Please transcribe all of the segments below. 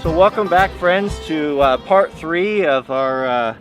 So welcome back, friends, to part 3 of our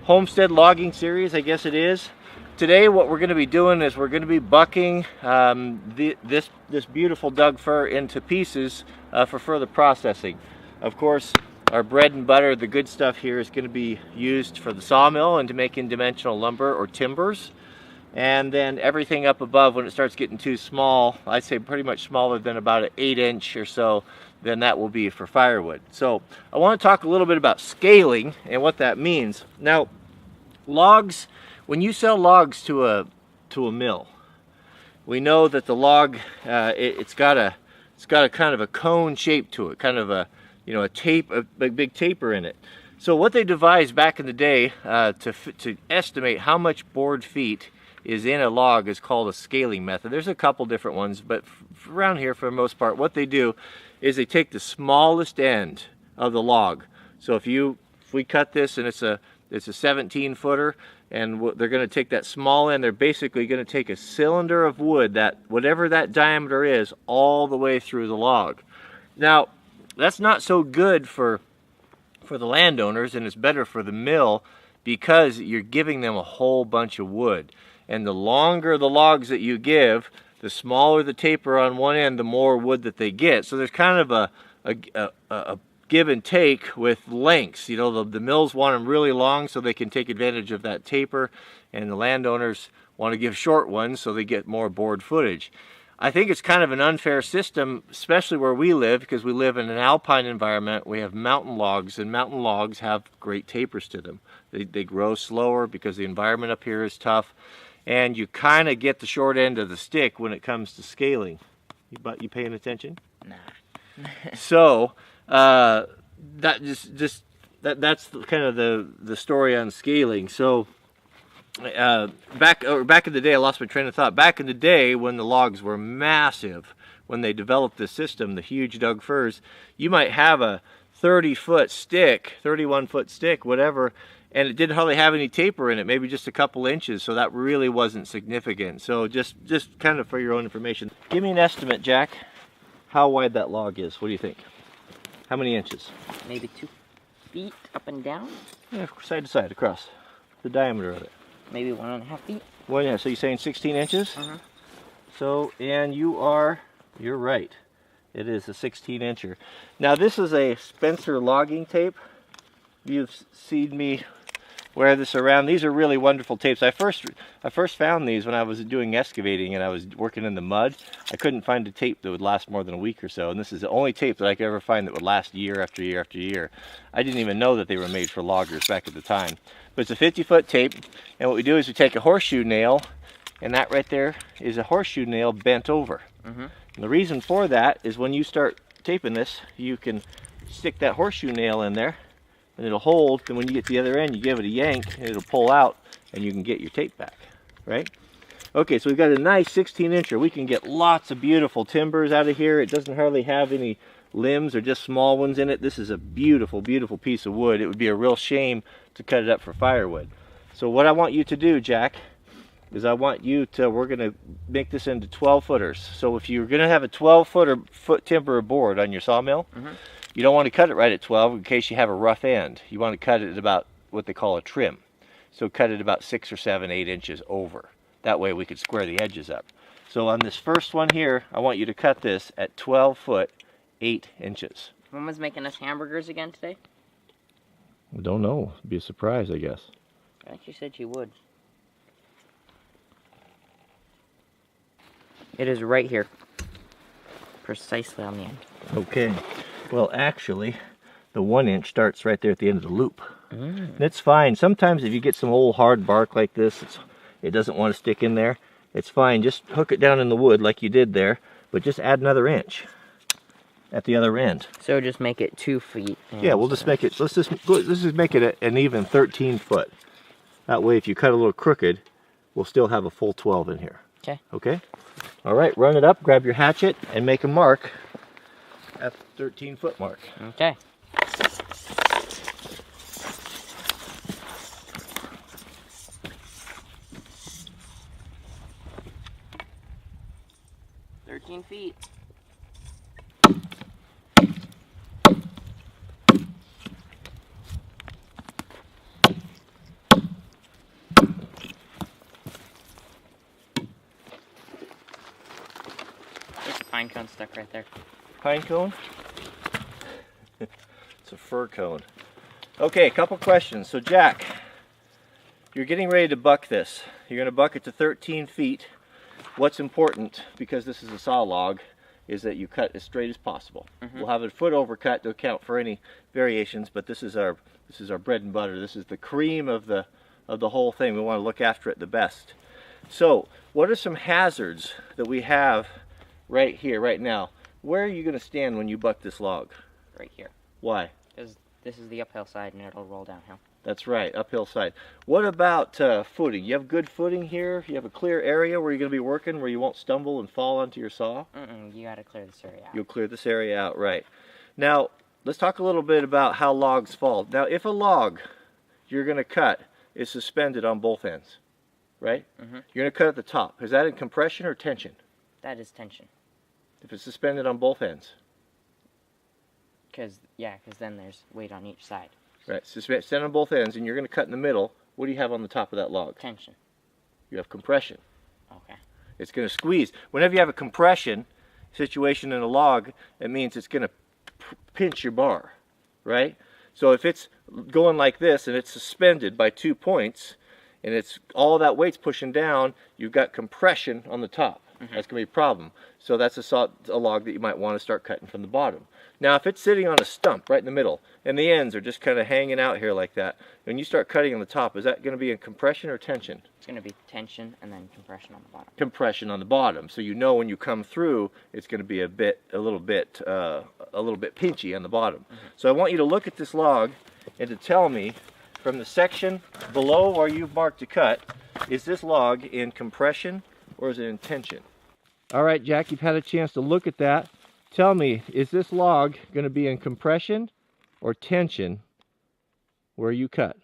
homestead logging series, I guess it is. Today what we're going to be doing is we're going to be bucking this beautiful Doug fir into pieces for further processing. Of course, our bread and butter, the good stuff here, is going to be used for the sawmill and to make in-dimensional lumber or timbers. And then everything up above, when it starts getting too small, I'd say pretty much smaller than about an 8-inch or so, then that will be for firewood. So I want to talk a little bit about scaling and what that means. Now, logs, when you sell logs to a mill, we know that the log it's got a kind of a cone shape to it, kind of a big taper in it. So what they devised back in the day to estimate how much board feet is in a log is called a scaling method. There's a couple different ones, but around here, for the most part, what they do is they take the smallest end of the log. So if we cut this and it's a 17 footer, and they're going to take that small end, they're basically going to take a cylinder of wood, that whatever that diameter is, all the way through the log. Now, that's not so good for the landowners, and it's better for the mill because you're giving them a whole bunch of wood. And the longer the logs that you give, the smaller the taper on one end, the more wood that they get. So there's kind of a give and take with lengths. You know, the mills want them really long so they can take advantage of that taper, and the landowners want to give short ones so they get more board footage. I think it's kind of an unfair system, especially where we live, because we live in an alpine environment. We have mountain logs, and mountain logs have great tapers to them. They grow slower because the environment up here is tough, and you kind of get the short end of the stick when it comes to scaling. You paying attention? Nah. So that's kind of the story on scaling. So back in the day, I lost my train of thought. Back in the day, when the logs were massive, when they developed this system, the huge Doug firs, you might have a 30-foot stick, 31-foot stick, whatever, and it didn't hardly have any taper in it, maybe just a couple inches, so that really wasn't significant. So just kind of for your own information. Give me an estimate, Jack, how wide that log is. What do you think? How many inches? Maybe 2 feet up and down? Yeah, side to side, across. The diameter of it. Maybe 1.5 feet? Well, yeah, so you're saying 16 inches? Uh-huh. So, and you're right. It is a 16-incher. Now, this is a Spencer logging tape. You've seen me wear this around. These are really wonderful tapes. I first found these when I was doing excavating and I was working in the mud. I couldn't find a tape that would last more than a week or so, and this is the only tape that I could ever find that would last year after year after year. I didn't even know that they were made for loggers back at the time. But it's a 50-foot tape, and what we do is we take a horseshoe nail, and that right there is a horseshoe nail bent over. Mm-hmm. And the reason for that is when you start taping this, you can stick that horseshoe nail in there, and it'll hold, and when you get to the other end, you give it a yank, and it'll pull out, and you can get your tape back, right? Okay, so we've got a nice 16-incher. We can get lots of beautiful timbers out of here. It doesn't hardly have any limbs or just small ones in it. This is a beautiful, beautiful piece of wood. It would be a real shame to cut it up for firewood. So what I want you to do, Jack, is we're gonna make this into 12 footers. So if you're gonna have a 12-foot timber board on your sawmill, mm-hmm. You don't want to cut it right at 12 in case you have a rough end. You want to cut it at about what they call a trim. So cut it about 6 or 7, 8 inches over. That way we could square the edges up. So on this first one here, I want you to cut this at 12 foot 8 inches. Mom was making us hamburgers again today? I don't know. It'd be a surprise, I guess. I think she said she would. It is right here. Precisely on the end. Okay. Well, actually, the 1 inch starts right there at the end of the loop. Mm. And it's fine. Sometimes if you get some old hard bark like this, it doesn't want to stick in there. It's fine. Just hook it down in the wood like you did there, but just add another inch at the other end. So just make it 2 feet. Yeah, we'll just make it, let's just make it an even 13 foot. That way if you cut a little crooked, we'll still have a full 12 in here. Okay. Okay? All right, run it up, grab your hatchet, and make a mark at the 13-foot mark. Okay. feet. pine cone stuck right there. Pine cone? It's a fir cone. Okay, a couple questions. So Jack, you're getting ready to buck this. You're going to buck it to 13 feet. What's important, because this is a saw log, is that you cut as straight as possible. We'll have a foot overcut to account for any variations, but this is our bread and butter. This is the cream of the whole thing. We want to look after it the best. So, what are some hazards that we have right here, right now? Where are you going to stand when you buck this log? Right here. Why? Because this is the uphill side and it'll roll downhill. That's right, uphill side. What about footing? You have good footing here? You have a clear area where you're going to be working where you won't stumble and fall onto your saw? You got to clear this area out. You'll clear this area out, right. Now, let's talk a little bit about how logs fall. Now, if a log you're going to cut is suspended on both ends, right? You're going to cut at the top. Is that in compression or tension? That is tension. If it's suspended on both ends? Because then there's weight on each side. Right, suspended on both ends, and you're going to cut in the middle. What do you have on the top of that log? Tension. You have compression. Okay. It's going to squeeze. Whenever you have a compression situation in a log, it means it's going to pinch your bar, right? So if it's going like this and it's suspended by 2 points, and it's all that weight's pushing down, you've got compression on the top. That's going to be a problem. So that's a log that you might want to start cutting from the bottom. Now, if it's sitting on a stump right in the middle, and the ends are just kind of hanging out here like that, when you start cutting on the top, is that going to be in compression or tension? It's going to be tension and then compression on the bottom. Compression on the bottom. So you know when you come through, it's going to be a little bit pinchy on the bottom. So I want you to look at this log and to tell me from the section below where you've marked to cut, is this log in compression or is it in tension? All right, Jack, you've had a chance to look at that. Tell me, is this log going to be in compression or tension where you cut?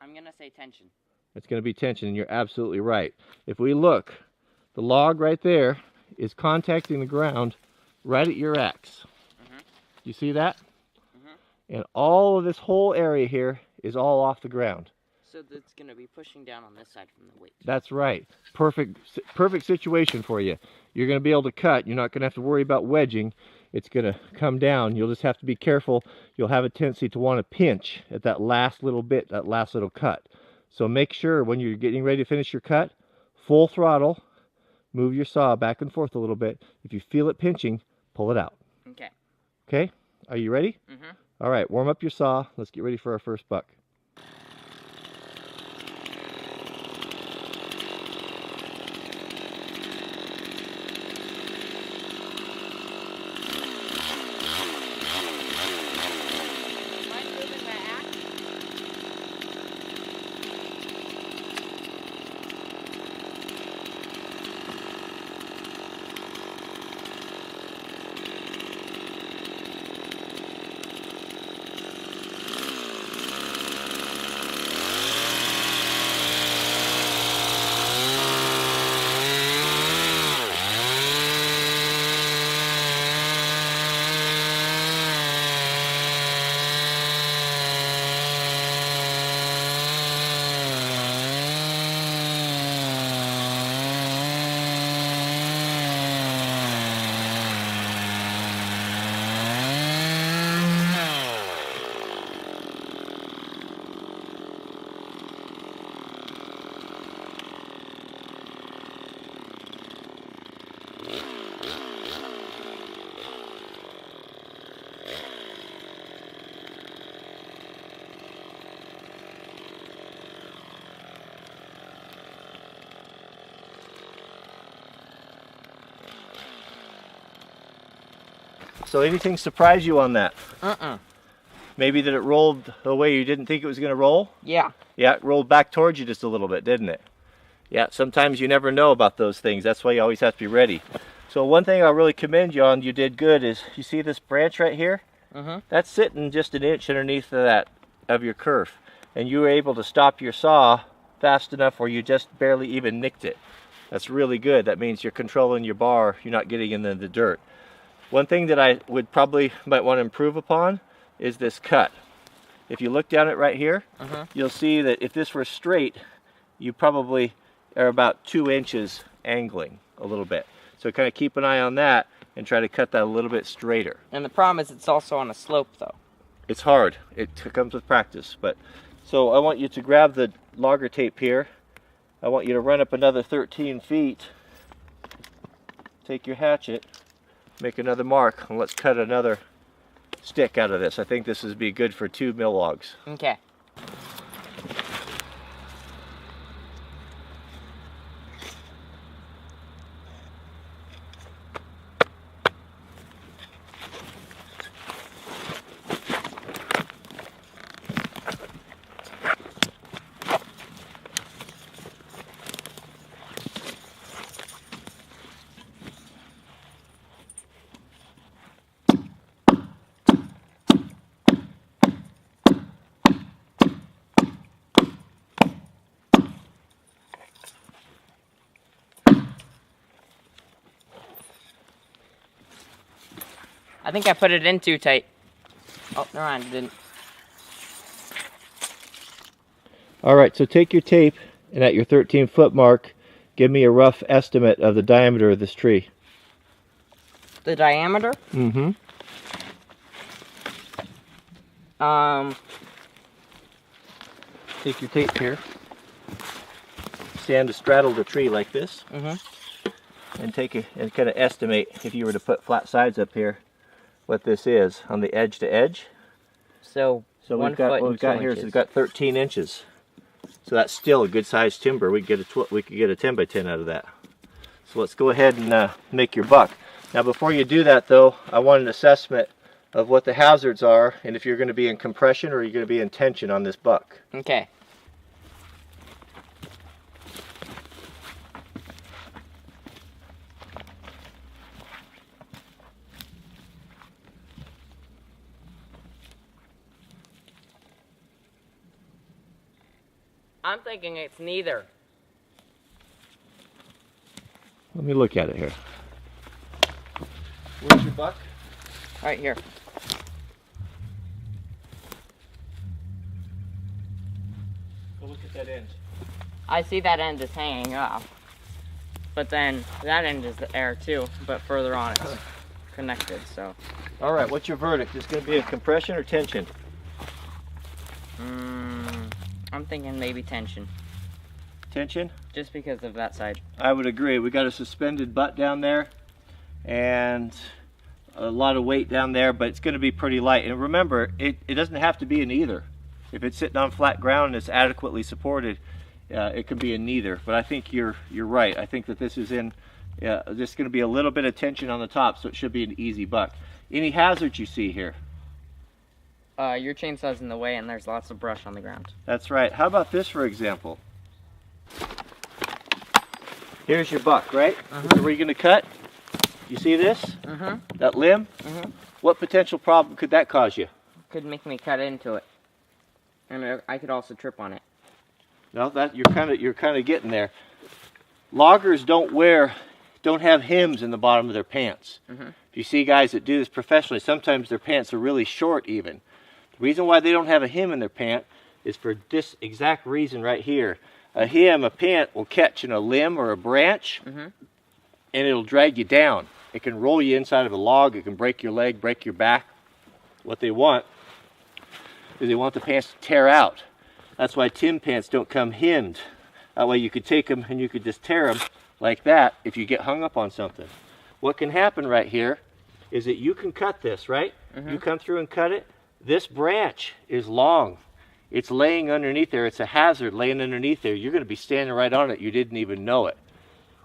I'm going to say tension. It's going to be tension, and you're absolutely right. If we look, the log right there is contacting the ground right at your axe. You see that? And all of this whole area here is all off the ground. So that's going to be pushing down on this side from the weight. That's right. Perfect situation for you. You're going to be able to cut. You're not going to have to worry about wedging. It's going to come down. You'll just have to be careful. You'll have a tendency to want to pinch at that last little bit, that last little cut. So make sure when you're getting ready to finish your cut, full throttle, move your saw back and forth a little bit. If you feel it pinching, pull it out. Okay. Okay? Are you ready? All right, warm up your saw. Let's get ready for our first buck. So anything surprise you on that? Maybe that it rolled the way you didn't think it was going to roll? Yeah. Yeah, it rolled back towards you just a little bit, didn't it? Yeah, sometimes you never know about those things. That's why you always have to be ready. So one thing I'll really commend you on, you did good, is you see this branch right here? That's sitting just an inch underneath of your kerf. And you were able to stop your saw fast enough where you just barely even nicked it. That's really good. That means you're controlling your bar. You're not getting in the dirt. One thing that I might want to improve upon is this cut. If you look down it right here, you'll see that if this were straight, you probably are about 2 inches angling a little bit. So kind of keep an eye on that and try to cut that a little bit straighter. And the problem is it's also on a slope though. It's hard. It comes with practice. But so I want you to grab the logger tape here. I want you to run up another 13 feet. Take your hatchet, make another mark, and let's cut another stick out of this. I think this would be good for 2 mill logs. Okay. I think I put it in too tight. Oh, never mind, it didn't. All right, so take your tape and at your 13-foot mark, give me a rough estimate of the diameter of this tree. The diameter? Mm-hmm. Take your tape here. Stand to straddle the tree like this. Mm-hmm. And take and kind of estimate, if you were to put flat sides up here, what this is on the edge to edge. So we've got what we've got here is we've got 13 inches. So that's still a good sized timber. We could get a 10 by 10 out of that. So let's go ahead and make your buck. Now before you do that though, I want an assessment of what the hazards are and if you're going to be in compression or you're going to be in tension on this buck. Okay. I'm thinking it's neither. Let me look at it here. Where's your buck? Right here. Go look at that end. I see that end is hanging off. But then that end is the air too, but further on it's connected, so. All right, what's your verdict? Is it going to be a compression or tension? I'm thinking maybe tension. Tension? Just because of that side. I would agree. We got a suspended butt down there and a lot of weight down there, but it's going to be pretty light. And remember, it doesn't have to be an either. If it's sitting on flat ground and it's adequately supported, it could be a neither. But I think you're right. I think that this is in. There's going to be a little bit of tension on the top, so it should be an easy buck. Any hazards you see here? Your chainsaw's in the way and there's lots of brush on the ground. That's right. How about this, for example? Here's your buck, right? This is where you're going to cut. You see this? That limb? What potential problem could that cause you? Could make me cut into it. And I could also trip on it. No, that you're kind of getting there. Loggers don't have hems in the bottom of their pants. If you see guys that do this professionally, sometimes their pants are really short even. The reason why they don't have a hem in their pant is for this exact reason right here. A hem, a pant will catch in a limb or a branch and it'll drag you down. It can roll you inside of a log, it can break your leg, break your back. What they want is they want the pants to tear out. That's why Tim pants don't come hemmed. That way you could take them and you could just tear them like that if you get hung up on something. What can happen right here is that you can cut this, right? You come through and cut it. This branch is long. It's laying underneath there. It's a hazard laying underneath there. You're going to be standing right on it. You didn't even know it.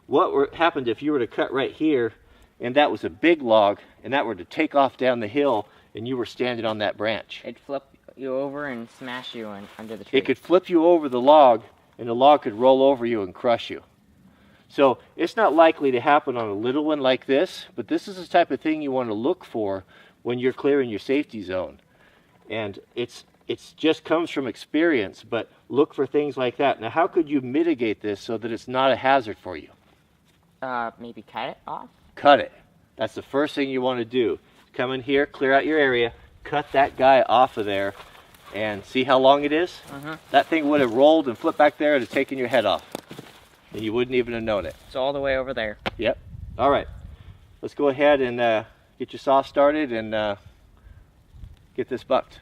What happened if you were to cut right here and that was a big log and that were to take off down the hill and you were standing on that branch? It'd flip you over and smash you under the tree. It could flip you over the log and the log could roll over you and crush you. So it's not likely to happen on a little one like this, but this is the type of thing you want to look for when you're clearing your safety zone. And it's just comes from experience, but look for things like that. Now, how could you mitigate this so that it's not a hazard for you? Maybe cut it off? Cut it. That's the first thing you want to do. Come in here, clear out your area, cut that guy off of there, and see how long it is? That thing would have rolled and flipped back there and have taken your head off. And you wouldn't even have known it. It's all the way over there. Yep. All right. let's go ahead and get your saw started and get this bucked.